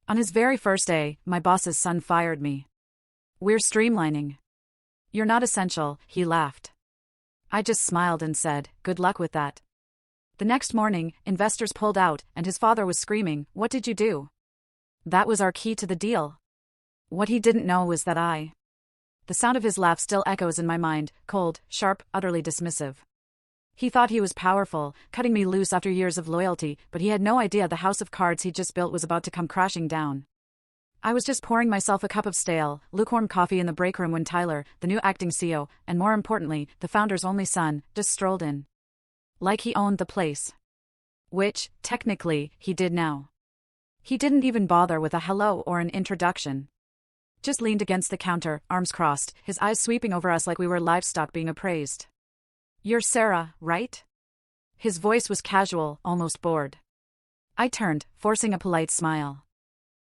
On his very first day, my boss's son fired me. "We're streamlining." "You're not essential," he laughed. I just smiled and said, "Good luck with that." The next morning, investors pulled out, and his father was screaming, "What did you do?" That was our key to the deal. What he didn't know was that The sound of his laugh still echoes in my mind, cold, sharp, utterly dismissive. He thought he was powerful, cutting me loose after years of loyalty, but he had no idea the house of cards he'd just built was about to come crashing down. I was just pouring myself a cup of stale, lukewarm coffee in the break room when Tyler, the new acting CEO, and more importantly, the founder's only son, just strolled in. Like he owned the place. Which, technically, he did now. He didn't even bother with a hello or an introduction. Just leaned against the counter, arms crossed, his eyes sweeping over us like we were livestock being appraised. "You're Sarah, right?" His voice was casual, almost bored. I turned, forcing a polite smile.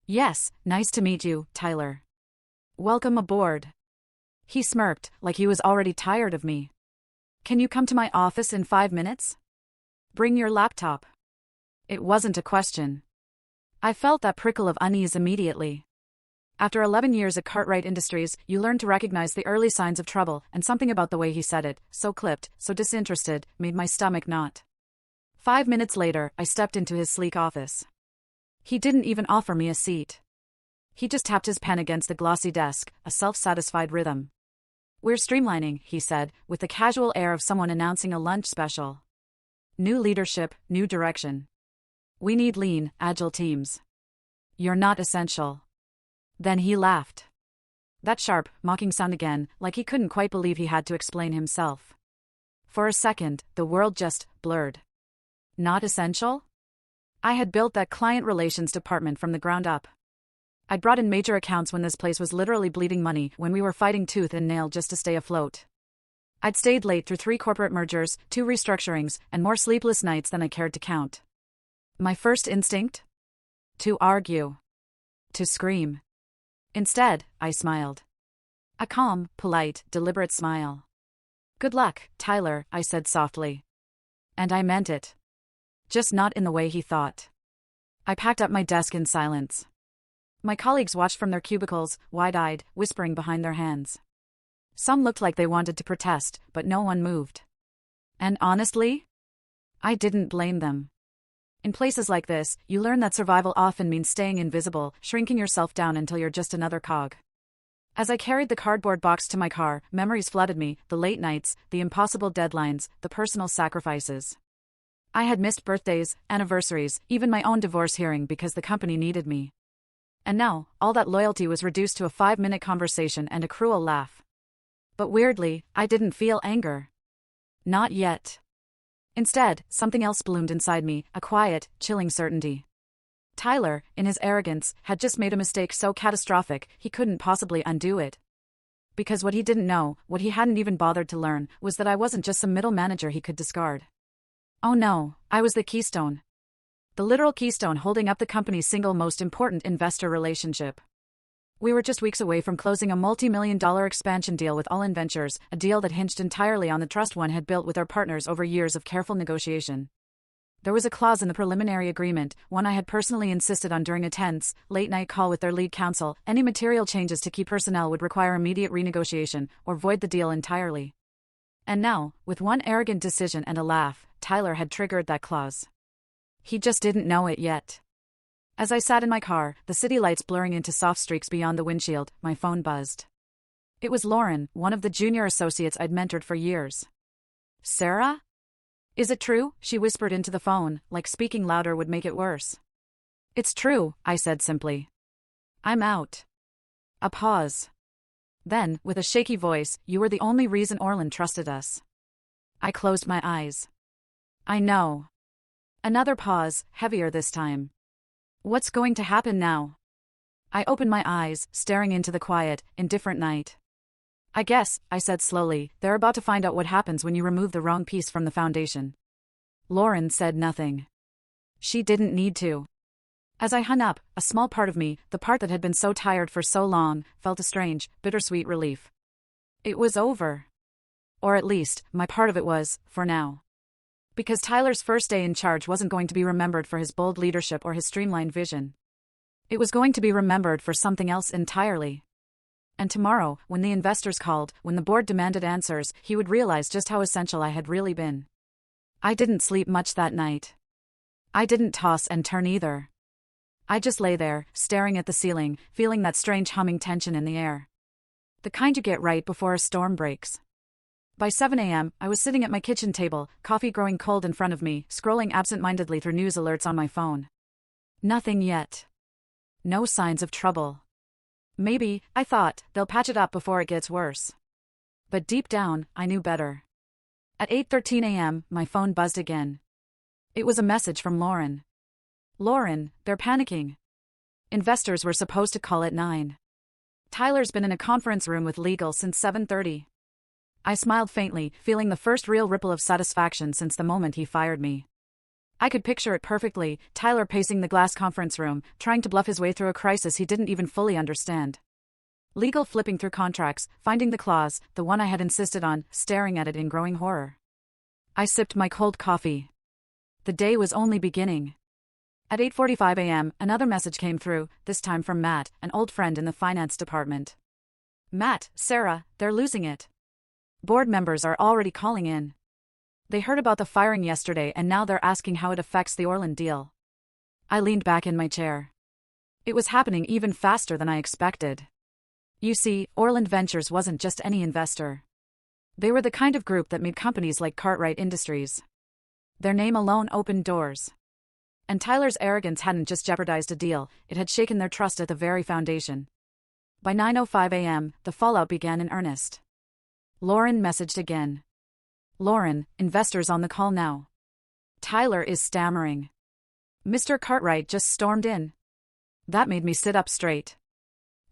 "Yes, nice to meet you, Tyler. Welcome aboard." He smirked, like he was already tired of me. "Can you come to my office in 5 minutes? Bring your laptop." It wasn't a question. I felt that prickle of unease immediately. After 11 years at Cartwright Industries, you learn to recognize the early signs of trouble, and something about the way he said it, so clipped, so disinterested, made my stomach knot. 5 minutes later, I stepped into his sleek office. He didn't even offer me a seat. He just tapped his pen against the glossy desk, a self-satisfied rhythm. "We're streamlining," he said, with the casual air of someone announcing a lunch special. "New leadership, new direction. We need lean, agile teams. You're not essential." Then he laughed. That sharp, mocking sound again, like he couldn't quite believe he had to explain himself. For a second, the world just blurred. Not essential? I had built that client relations department from the ground up. I'd brought in major accounts when this place was literally bleeding money, when we were fighting tooth and nail just to stay afloat. I'd stayed late through 3 corporate mergers, 2 restructurings, and more sleepless nights than I cared to count. My first instinct? To argue. To scream. Instead, I smiled. A calm, polite, deliberate smile. "Good luck, Tyler," I said softly. And I meant it. Just not in the way he thought. I packed up my desk in silence. My colleagues watched from their cubicles, wide-eyed, whispering behind their hands. Some looked like they wanted to protest, but no one moved. And honestly, I didn't blame them. In places like this, you learn that survival often means staying invisible, shrinking yourself down until you're just another cog. As I carried the cardboard box to my car, memories flooded me, the late nights, the impossible deadlines, the personal sacrifices. I had missed birthdays, anniversaries, even my own divorce hearing because the company needed me. And now, all that loyalty was reduced to a 5-minute conversation and a cruel laugh. But weirdly, I didn't feel anger. Not yet. Instead, something else bloomed inside me, a quiet, chilling certainty. Tyler, in his arrogance, had just made a mistake so catastrophic, he couldn't possibly undo it. Because what he didn't know, what he hadn't even bothered to learn, was that I wasn't just some middle manager he could discard. Oh no, I was the keystone. The literal keystone holding up the company's single most important investor relationship. We were just weeks away from closing a multi-million-dollar expansion deal with All In Ventures, a deal that hinged entirely on the trust one had built with our partners over years of careful negotiation. There was a clause in the preliminary agreement, one I had personally insisted on during a tense, late-night call with their lead counsel. Any material changes to key personnel would require immediate renegotiation, or void the deal entirely. And now, with one arrogant decision and a laugh, Tyler had triggered that clause. He just didn't know it yet. As I sat in my car, the city lights blurring into soft streaks beyond the windshield, my phone buzzed. It was Lauren, one of the junior associates I'd mentored for years. "Sarah? Is it true?" she whispered into the phone, like speaking louder would make it worse. "It's true," I said simply. "I'm out." A pause. Then, with a shaky voice, "You were the only reason Orland trusted us." I closed my eyes. "I know." Another pause, heavier this time. "What's going to happen now?" I opened my eyes, staring into the quiet, indifferent night. "I guess," I said slowly, "they're about to find out what happens when you remove the wrong piece from the foundation." Lauren said nothing. She didn't need to. As I hung up, a small part of me, the part that had been so tired for so long, felt a strange, bittersweet relief. It was over. Or at least, my part of it was, for now. Because Tyler's first day in charge wasn't going to be remembered for his bold leadership or his streamlined vision. It was going to be remembered for something else entirely. And tomorrow, when the investors called, when the board demanded answers, he would realize just how essential I had really been. I didn't sleep much that night. I didn't toss and turn either. I just lay there, staring at the ceiling, feeling that strange humming tension in the air. The kind you get right before a storm breaks. By 7 a.m., I was sitting at my kitchen table, coffee growing cold in front of me, scrolling absent-mindedly through news alerts on my phone. Nothing yet. No signs of trouble. Maybe, I thought, they'll patch it up before it gets worse. But deep down, I knew better. At 8:13 a.m., my phone buzzed again. It was a message from Lauren. Lauren, they're panicking. Investors were supposed to call at 9. Tyler's been in a conference room with legal since 7:30. I smiled faintly, feeling the first real ripple of satisfaction since the moment he fired me. I could picture it perfectly, Tyler pacing the glass conference room, trying to bluff his way through a crisis he didn't even fully understand. Legal flipping through contracts, finding the clause, the one I had insisted on, staring at it in growing horror. I sipped my cold coffee. The day was only beginning. At 8:45 a.m., another message came through, this time from Matt, an old friend in the finance department. Matt, Sarah, they're losing it. Board members are already calling in. They heard about the firing yesterday and now they're asking how it affects the Orland deal. I leaned back in my chair. It was happening even faster than I expected. You see, Orland Ventures wasn't just any investor. They were the kind of group that made companies like Cartwright Industries. Their name alone opened doors. And Tyler's arrogance hadn't just jeopardized a deal, it had shaken their trust at the very foundation. By 9:05 a.m., the fallout began in earnest. Lauren messaged again. Lauren, investors on the call now. Tyler is stammering. Mr. Cartwright just stormed in. That made me sit up straight.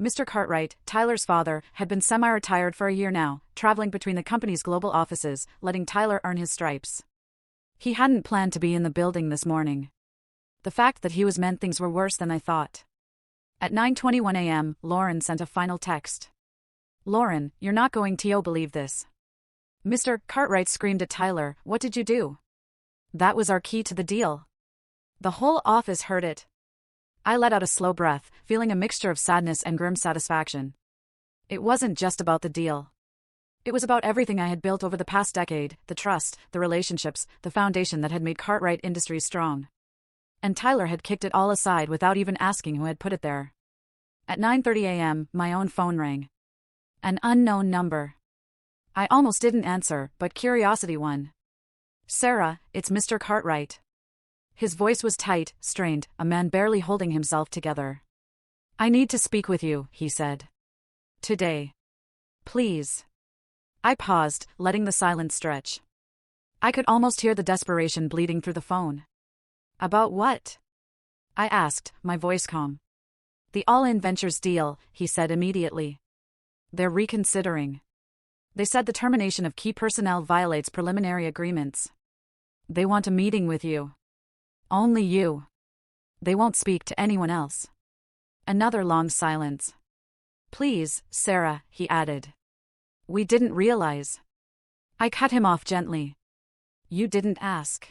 Mr. Cartwright, Tyler's father, had been semi-retired for a year now, traveling between the company's global offices, letting Tyler earn his stripes. He hadn't planned to be in the building this morning. The fact that he was meant things were worse than I thought. At 9:21 a.m., Lauren sent a final text. Lauren, you're not going to believe this. Mr. Cartwright screamed at Tyler, what did you do? That was our key to the deal. The whole office heard it. I let out a slow breath, feeling a mixture of sadness and grim satisfaction. It wasn't just about the deal. It was about everything I had built over the past decade, the trust, the relationships, the foundation that had made Cartwright Industries strong. And Tyler had kicked it all aside without even asking who had put it there. At 9:30 a.m., my own phone rang. An unknown number. I almost didn't answer, but curiosity won. Sarah, it's Mr. Cartwright. His voice was tight, strained, a man barely holding himself together. I need to speak with you, he said. Today. Please. I paused, letting the silence stretch. I could almost hear the desperation bleeding through the phone. About what? I asked, my voice calm. The All-In Ventures deal, he said immediately. They're reconsidering. They said the termination of key personnel violates preliminary agreements. They want a meeting with you. Only you. They won't speak to anyone else. Another long silence. Please, Sarah, he added. We didn't realize. I cut him off gently. You didn't ask.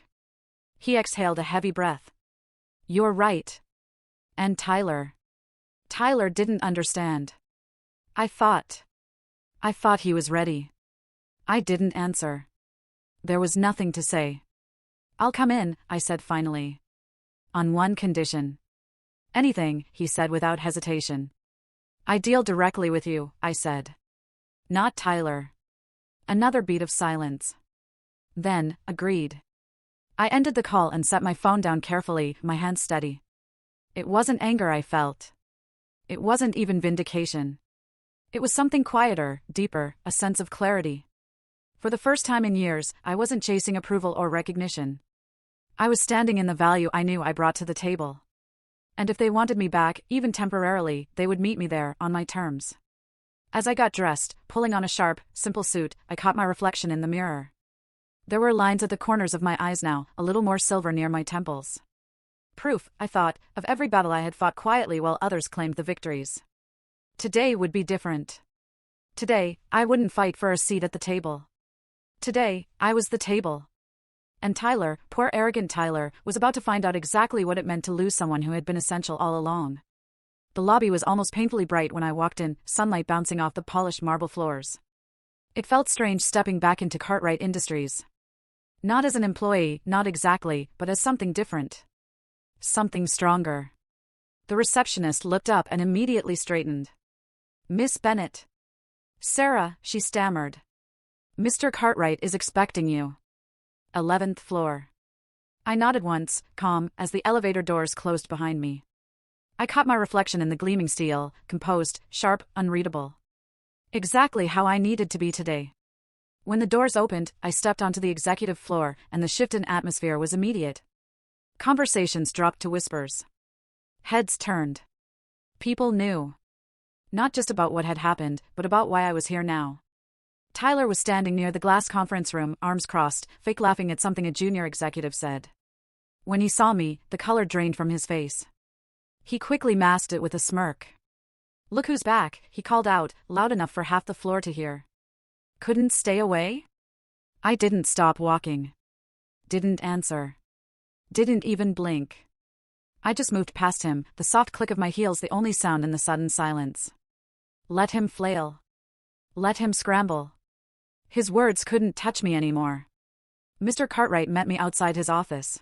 He exhaled a heavy breath. You're right. And Tyler. Tyler didn't understand. I thought he was ready. I didn't answer. There was nothing to say. I'll come in, I said finally. On one condition. Anything, he said without hesitation. I deal directly with you, I said. Not Tyler. Another beat of silence. Then, agreed. I ended the call and set my phone down carefully, my hands steady. It wasn't anger I felt. It wasn't even vindication. It was something quieter, deeper, a sense of clarity. For the first time in years, I wasn't chasing approval or recognition. I was standing in the value I knew I brought to the table. And if they wanted me back, even temporarily, they would meet me there, on my terms. As I got dressed, pulling on a sharp, simple suit, I caught my reflection in the mirror. There were lines at the corners of my eyes now, a little more silver near my temples. Proof, I thought, of every battle I had fought quietly while others claimed the victories. Today would be different. Today, I wouldn't fight for a seat at the table. Today, I was the table. And Tyler, poor arrogant Tyler, was about to find out exactly what it meant to lose someone who had been essential all along. The lobby was almost painfully bright when I walked in, sunlight bouncing off the polished marble floors. It felt strange stepping back into Cartwright Industries. Not as an employee, not exactly, but as something different. Something stronger. The receptionist looked up and immediately straightened. "Miss Bennett." "Sarah," she stammered. "Mr. Cartwright is expecting you." 11th floor. I nodded once, calm, as the elevator doors closed behind me. I caught my reflection in the gleaming steel, composed, sharp, unreadable. Exactly how I needed to be today. When the doors opened, I stepped onto the executive floor, and the shift in atmosphere was immediate. Conversations dropped to whispers. Heads turned. People knew. Not just about what had happened, but about why I was here now. Tyler was standing near the glass conference room, arms crossed, fake laughing at something a junior executive said. When he saw me, the color drained from his face. He quickly masked it with a smirk. "Look who's back," he called out, loud enough for half the floor to hear. Couldn't stay away? I didn't stop walking. Didn't answer. Didn't even blink. I just moved past him, the soft click of my heels the only sound in the sudden silence. Let him flail. Let him scramble. His words couldn't touch me anymore. Mr. Cartwright met me outside his office.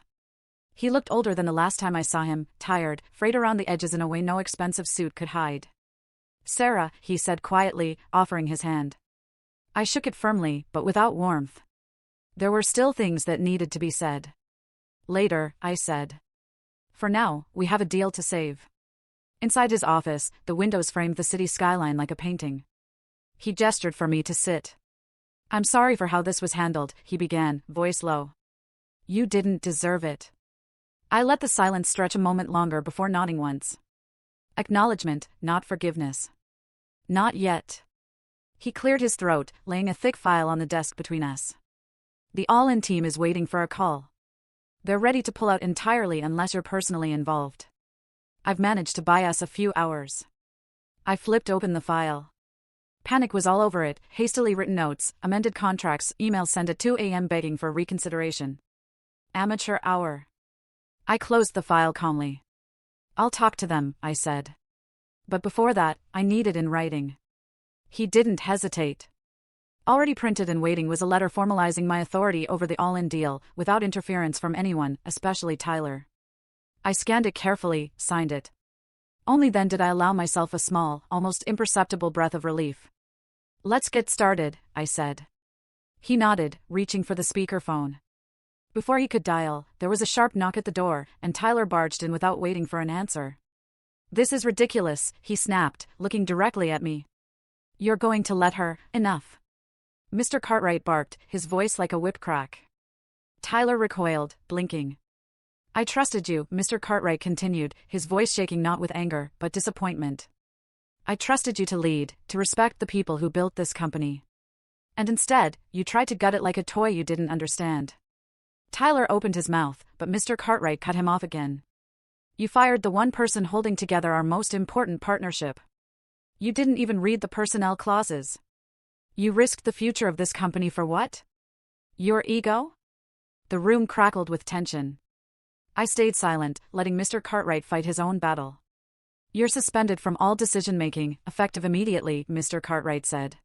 He looked older than the last time I saw him, tired, frayed around the edges in a way no expensive suit could hide. "Sarah," he said quietly, offering his hand. I shook it firmly, but without warmth. There were still things that needed to be said. "Later," I said. "For now, we have a deal to save." Inside his office, the windows framed the city skyline like a painting. He gestured for me to sit. "I'm sorry for how this was handled," he began, voice low. "You didn't deserve it." I let the silence stretch a moment longer before nodding once. Acknowledgement, not forgiveness. "Not yet." He cleared his throat, laying a thick file on the desk between us. "The All-In team is waiting for a call. They're ready to pull out entirely unless you're personally involved. I've managed to buy us a few hours." I flipped open the file. Panic was all over it, hastily written notes, amended contracts, emails sent at 2 a.m. begging for reconsideration. Amateur hour. I closed the file calmly. "I'll talk to them," I said. "But before that, I need it in writing." He didn't hesitate. Already printed and waiting was a letter formalizing my authority over the All-In deal, without interference from anyone, especially Tyler. I scanned it carefully, signed it. Only then did I allow myself a small, almost imperceptible breath of relief. "Let's get started," I said. He nodded, reaching for the speakerphone. Before he could dial, there was a sharp knock at the door, and Tyler barged in without waiting for an answer. "This is ridiculous," he snapped, looking directly at me. "You're going to let her, enough." Mr. Cartwright barked, his voice like a whip crack. Tyler recoiled, blinking. "I trusted you," Mr. Cartwright continued, his voice shaking not with anger, but disappointment. "I trusted you to lead, to respect the people who built this company. And instead, you tried to gut it like a toy you didn't understand." Tyler opened his mouth, but Mr. Cartwright cut him off again. "You fired the one person holding together our most important partnership. You didn't even read the personnel clauses. You risked the future of this company for what? Your ego?" The room crackled with tension. I stayed silent, letting Mr. Cartwright fight his own battle. "You're suspended from all decision-making, effective immediately," Mr. Cartwright said.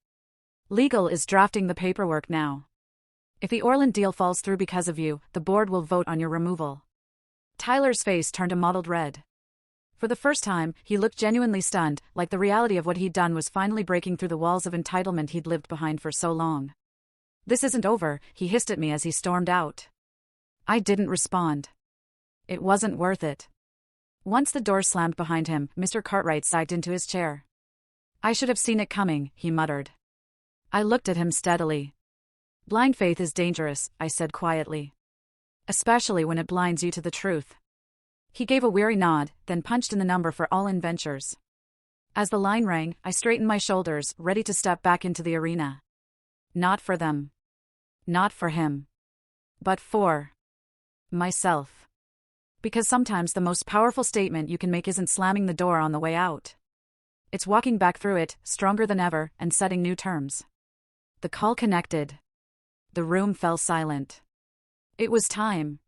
"Legal is drafting the paperwork now. If the Orland deal falls through because of you, the board will vote on your removal." Tyler's face turned a mottled red. For the first time, he looked genuinely stunned, like the reality of what he'd done was finally breaking through the walls of entitlement he'd lived behind for so long. "This isn't over," he hissed at me as he stormed out. I didn't respond. It wasn't worth it. Once the door slammed behind him, Mr. Cartwright sagged into his chair. "I should have seen it coming," he muttered. I looked at him steadily. "Blind faith is dangerous," I said quietly. "Especially when it blinds you to the truth." He gave a weary nod, then punched in the number for All-In Ventures. As the line rang, I straightened my shoulders, ready to step back into the arena. Not for them. Not for him. But for myself. Because sometimes the most powerful statement you can make isn't slamming the door on the way out. It's walking back through it, stronger than ever, and setting new terms. The call connected. The room fell silent. It was time.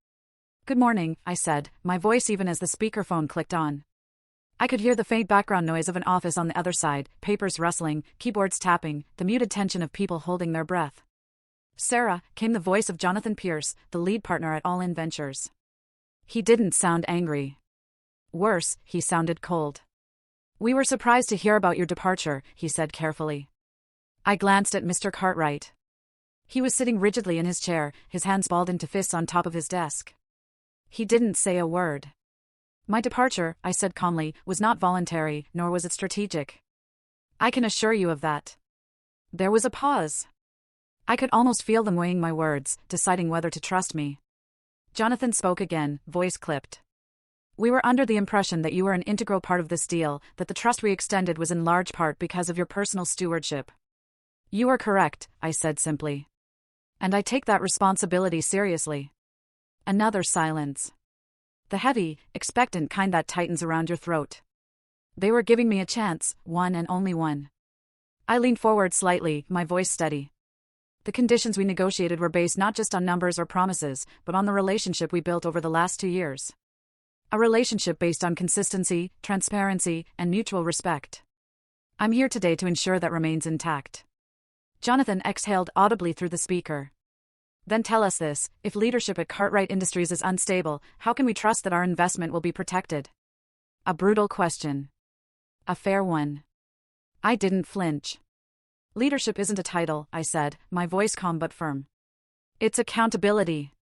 "Good morning," I said, my voice even as the speakerphone clicked on. I could hear the faint background noise of an office on the other side, papers rustling, keyboards tapping, the muted tension of people holding their breath. "Sarah," came the voice of Jonathan Pierce, the lead partner at All In Ventures. He didn't sound angry. Worse, he sounded cold. "We were surprised to hear about your departure," he said carefully. I glanced at Mr. Cartwright. He was sitting rigidly in his chair, his hands balled into fists on top of his desk. He didn't say a word. "My departure," I said calmly, "was not voluntary, nor was it strategic. I can assure you of that." There was a pause. I could almost feel them weighing my words, deciding whether to trust me. Jonathan spoke again, voice clipped. "We were under the impression that you were an integral part of this deal, that the trust we extended was in large part because of your personal stewardship." "You are correct," I said simply. "And I take that responsibility seriously." Another silence. The heavy, expectant kind that tightens around your throat. They were giving me a chance, one and only one. I leaned forward slightly, my voice steady. "The conditions we negotiated were based not just on numbers or promises, but on the relationship we built over the last 2 years. A relationship based on consistency, transparency, and mutual respect. I'm here today to ensure that remains intact." Jonathan exhaled audibly through the speaker. "Then tell us this, if leadership at Cartwright Industries is unstable, how can we trust that our investment will be protected?" A brutal question. A fair one. I didn't flinch. "Leadership isn't a title," I said, my voice calm but firm. "It's accountability.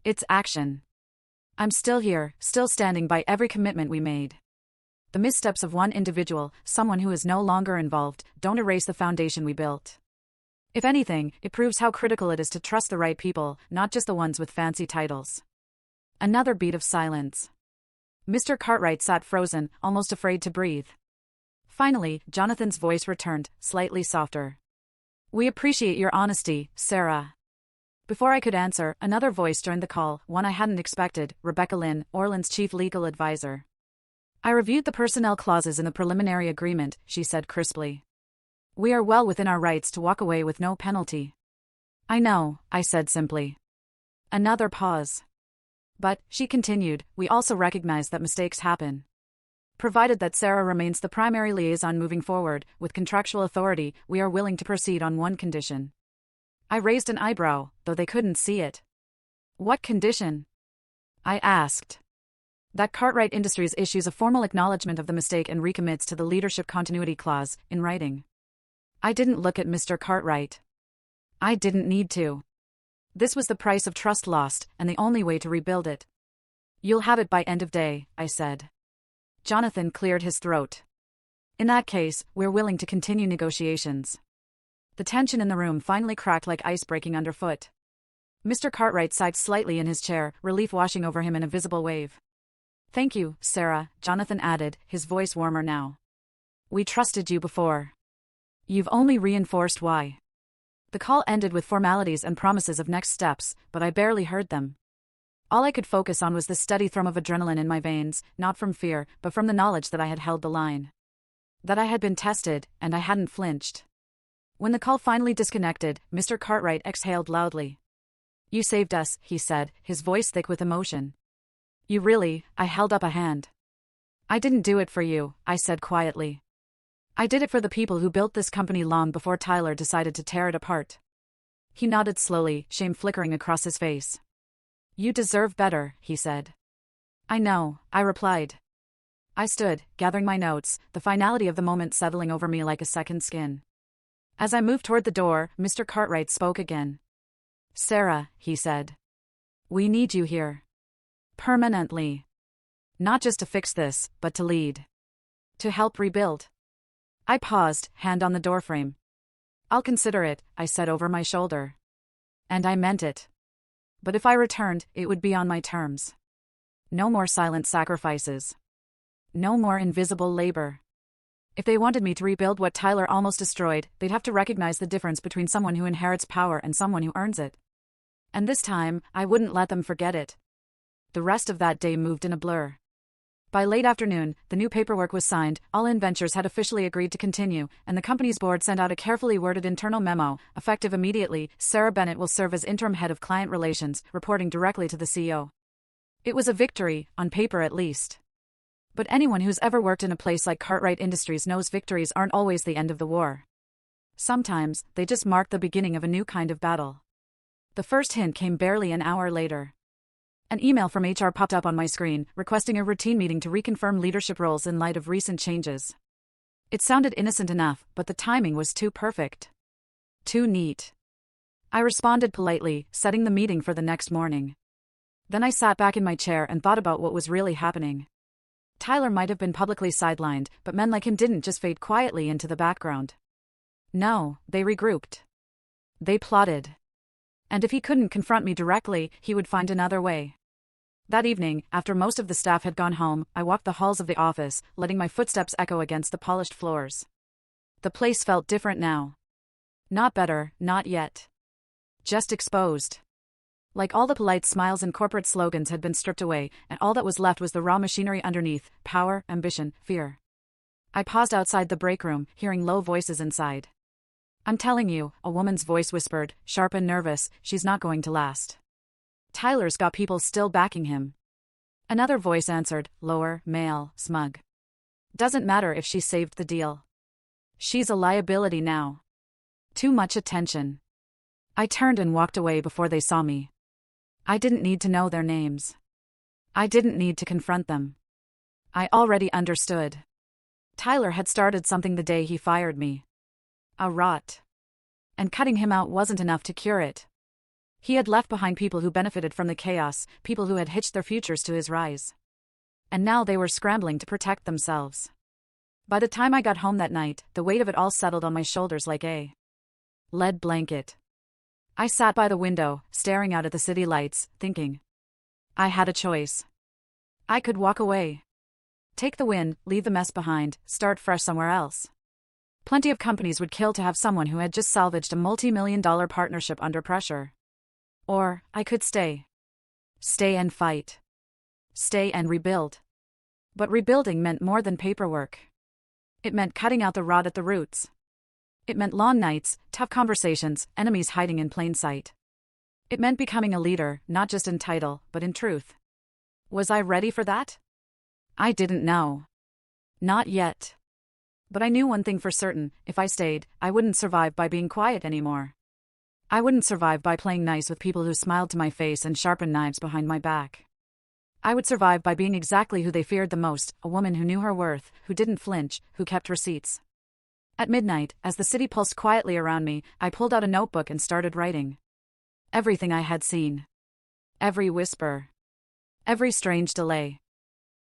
It's action. I'm still here, still standing by every commitment we made. The missteps of one individual, someone who is no longer involved, don't erase the foundation we built. If anything, it proves how critical it is to trust the right people, not just the ones with fancy titles." Another beat of silence. Mr. Cartwright sat frozen, almost afraid to breathe. Finally, Jonathan's voice returned, slightly softer. "We appreciate your honesty, Sarah." Before I could answer, another voice joined the call, one I hadn't expected, Rebecca Lynn, Orland's chief legal advisor. "I reviewed the personnel clauses in the preliminary agreement," she said crisply. "We are well within our rights to walk away with no penalty." "I know," I said simply. Another pause. "But," she continued, "we also recognize that mistakes happen. Provided that Sarah remains the primary liaison moving forward, with contractual authority, we are willing to proceed on one condition." I raised an eyebrow, though they couldn't see it. "What condition?" I asked. "That Cartwright Industries issues a formal acknowledgement of the mistake and recommits to the leadership continuity clause, in writing." I didn't look at Mr. Cartwright. I didn't need to. This was the price of trust lost, and the only way to rebuild it. "You'll have it by end of day," I said. Jonathan cleared his throat. "In that case, we're willing to continue negotiations." The tension in the room finally cracked like ice breaking underfoot. Mr. Cartwright sighed slightly in his chair, relief washing over him in a visible wave. "Thank you, Sarah," Jonathan added, his voice warmer now. "We trusted you before. You've only reinforced why." The call ended with formalities and promises of next steps, but I barely heard them. All I could focus on was the steady thrum of adrenaline in my veins, not from fear, but from the knowledge that I had held the line. That I had been tested, and I hadn't flinched. When the call finally disconnected, Mr. Cartwright exhaled loudly. "You saved us," he said, his voice thick with emotion. "You really," I held up a hand. "I didn't do it for you," I said quietly. "I did it for the people who built this company long before Tyler decided to tear it apart." He nodded slowly, shame flickering across his face. "You deserve better," he said. "I know," I replied. I stood, gathering my notes, the finality of the moment settling over me like a second skin. As I moved toward the door, Mr. Cartwright spoke again. "Sarah," he said. "We need you here. Permanently. Not just to fix this, but to lead. To help rebuild." I paused, hand on the doorframe. "I'll consider it," I said over my shoulder. And I meant it. But if I returned, it would be on my terms. No more silent sacrifices. No more invisible labor. If they wanted me to rebuild what Tyler almost destroyed, they'd have to recognize the difference between someone who inherits power and someone who earns it. And this time, I wouldn't let them forget it. The rest of that day moved in a blur. By late afternoon, the new paperwork was signed, All In Ventures had officially agreed to continue, and the company's board sent out a carefully worded internal memo, effective immediately. Sarah Bennett will serve as interim head of client relations, reporting directly to the CEO. It was a victory, on paper at least. But anyone who's ever worked in a place like Cartwright Industries knows victories aren't always the end of the war. Sometimes, they just mark the beginning of a new kind of battle. The first hint came barely an hour later. An email from HR popped up on my screen, requesting a routine meeting to reconfirm leadership roles in light of recent changes. It sounded innocent enough, but the timing was too perfect. Too neat. I responded politely, setting the meeting for the next morning. Then I sat back in my chair and thought about what was really happening. Tyler might have been publicly sidelined, but men like him didn't just fade quietly into the background. No, they regrouped. They plotted. And if he couldn't confront me directly, he would find another way. That evening, after most of the staff had gone home, I walked the halls of the office, letting my footsteps echo against the polished floors. The place felt different now. Not better, not yet. Just exposed. Like all the polite smiles and corporate slogans had been stripped away, and all that was left was the raw machinery underneath: power, ambition, fear. I paused outside the break room, hearing low voices inside. "I'm telling you," a woman's voice whispered, sharp and nervous, "she's not going to last." Tyler's got people still backing him. Another voice answered, lower, male, smug. "Doesn't matter if she saved the deal. She's a liability now. Too much attention." I turned and walked away before they saw me. I didn't need to know their names. I didn't need to confront them. I already understood. Tyler had started something the day he fired me. A rot. And cutting him out wasn't enough to cure it. He had left behind people who benefited from the chaos, people who had hitched their futures to his rise. And now they were scrambling to protect themselves. By the time I got home that night, the weight of it all settled on my shoulders like a lead blanket. I sat by the window, staring out at the city lights, thinking. I had a choice. I could walk away. Take the win, leave the mess behind, start fresh somewhere else. Plenty of companies would kill to have someone who had just salvaged a multi-million-dollar partnership under pressure. Or, I could stay. Stay and fight. Stay and rebuild. But rebuilding meant more than paperwork. It meant cutting out the rot at the roots. It meant long nights, tough conversations, enemies hiding in plain sight. It meant becoming a leader, not just in title, but in truth. Was I ready for that? I didn't know. Not yet. But I knew one thing for certain: if I stayed, I wouldn't survive by being quiet anymore. I wouldn't survive by playing nice with people who smiled to my face and sharpened knives behind my back. I would survive by being exactly who they feared the most: a woman who knew her worth, who didn't flinch, who kept receipts. At midnight, as the city pulsed quietly around me, I pulled out a notebook and started writing. Everything I had seen. Every whisper. Every strange delay.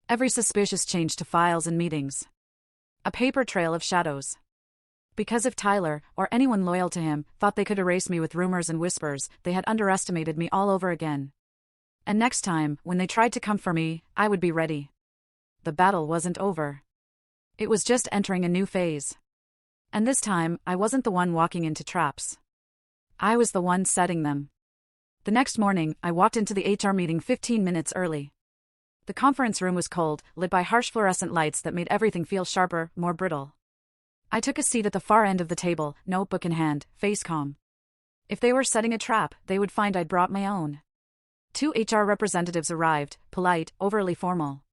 Every suspicious change to files and meetings. A paper trail of shadows. Because if Tyler, or anyone loyal to him, thought they could erase me with rumors and whispers, they had underestimated me all over again. And next time, when they tried to come for me, I would be ready. The battle wasn't over. It was just entering a new phase. And this time, I wasn't the one walking into traps. I was the one setting them. The next morning, I walked into the HR meeting 15 minutes early. The conference room was cold, lit by harsh fluorescent lights that made everything feel sharper, more brittle. I took a seat at the far end of the table, notebook in hand, face calm. If they were setting a trap, they would find I'd brought my own. 2 HR representatives arrived, polite, overly formal.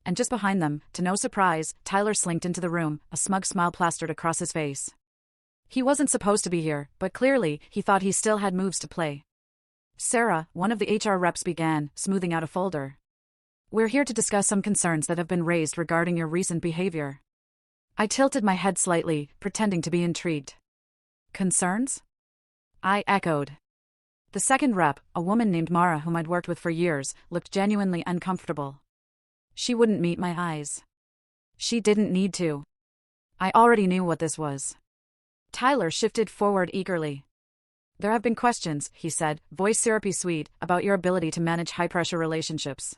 And just behind them, to no surprise, Tyler slinked into the room, a smug smile plastered across his face. He wasn't supposed to be here, but clearly, he thought he still had moves to play. Sarah, one of the HR reps, began, smoothing out a folder. "We're here to discuss some concerns that have been raised regarding your recent behavior." I tilted my head slightly, pretending to be intrigued. "Concerns?" I echoed. The second rep, a woman named Mara whom I'd worked with for years, looked genuinely uncomfortable. She wouldn't meet my eyes. She didn't need to. I already knew what this was. Tyler shifted forward eagerly. "There have been questions," he said, voice syrupy sweet, "about your ability to manage high-pressure relationships.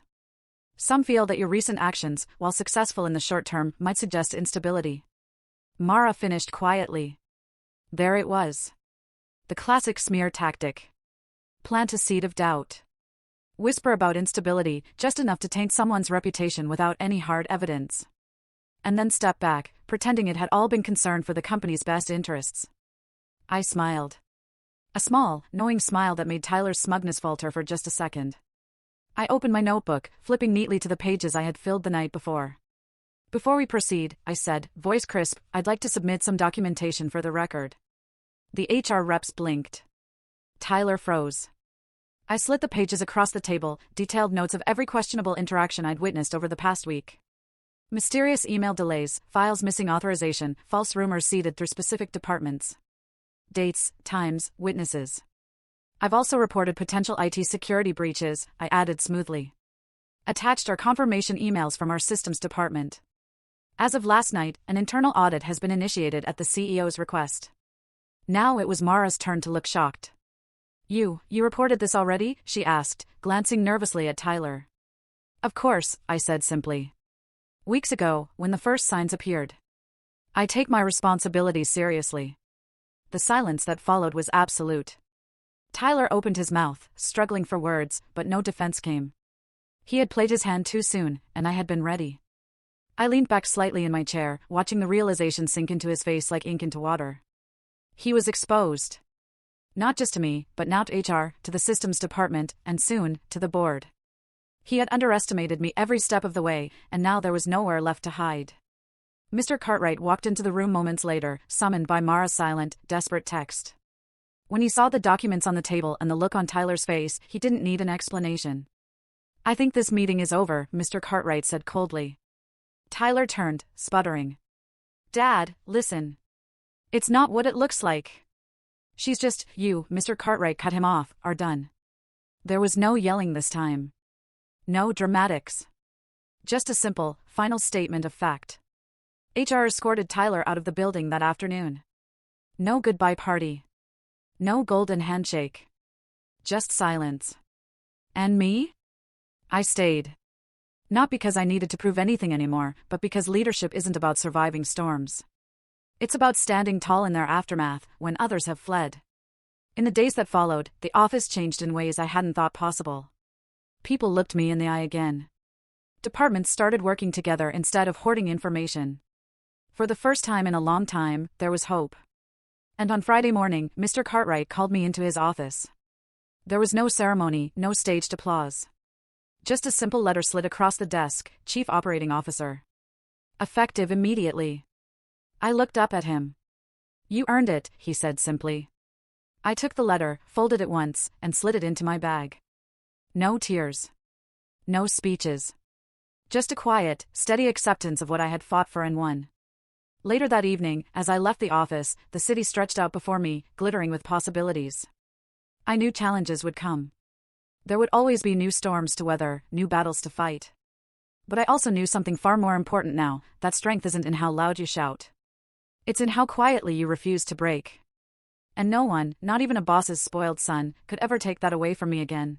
Some feel that your recent actions, while successful in the short term, might suggest instability." Mara finished quietly. There it was. The classic smear tactic. Plant a seed of doubt. Whisper about instability, just enough to taint someone's reputation without any hard evidence. And then step back, pretending it had all been concern for the company's best interests. I smiled. A small, knowing smile that made Tyler's smugness falter for just a second. I opened my notebook, flipping neatly to the pages I had filled the night before. Before we proceed, I said, voice crisp, I'd like to submit some documentation for the record. The HR reps blinked. Tyler froze. I slit the pages across the table, detailed notes of every questionable interaction I'd witnessed over the past week. Mysterious email delays, files missing authorization, false rumors seeded through specific departments. Dates, times, witnesses. I've also reported potential IT security breaches, I added smoothly. Attached are confirmation emails from our systems department. As of last night, an internal audit has been initiated at the CEO's request. Now it was Mara's turn to look shocked. You reported this already? She asked, glancing nervously at Tyler. Of course, I said simply. Weeks ago, when the first signs appeared. I take my responsibilities seriously. The silence that followed was absolute. Tyler opened his mouth, struggling for words, but no defense came. He had played his hand too soon, and I had been ready. I leaned back slightly in my chair, watching the realization sink into his face like ink into water. He was exposed. Not just to me, but now to HR, to the systems department, and soon, to the board. He had underestimated me every step of the way, and now there was nowhere left to hide. Mr. Cartwright walked into the room moments later, summoned by Mara's silent, desperate text. When he saw the documents on the table and the look on Tyler's face, he didn't need an explanation. I think this meeting is over, Mr. Cartwright said coldly. Tyler turned, sputtering. Dad, listen. It's not what it looks like. She's just, you, Mr. Cartwright cut him off, are done. There was no yelling this time. No dramatics. Just a simple, final statement of fact. HR escorted Tyler out of the building that afternoon. No goodbye party. No golden handshake. Just silence. And me? I stayed. Not because I needed to prove anything anymore, but because leadership isn't about surviving storms. It's about standing tall in their aftermath, when others have fled. In the days that followed, the office changed in ways I hadn't thought possible. People looked me in the eye again. Departments started working together instead of hoarding information. For the first time in a long time, there was hope. And on Friday morning, Mr. Cartwright called me into his office. There was no ceremony, no staged applause. Just a simple letter slid across the desk, Chief Operating Officer. Effective immediately. I looked up at him. You earned it, he said simply. I took the letter, folded it once, and slid it into my bag. No tears. No speeches. Just a quiet, steady acceptance of what I had fought for and won. Later that evening, as I left the office, the city stretched out before me, glittering with possibilities. I knew challenges would come. There would always be new storms to weather, new battles to fight. But I also knew something far more important now, that strength isn't in how loud you shout. It's in how quietly you refuse to break. And no one, not even a boss's spoiled son, could ever take that away from me again.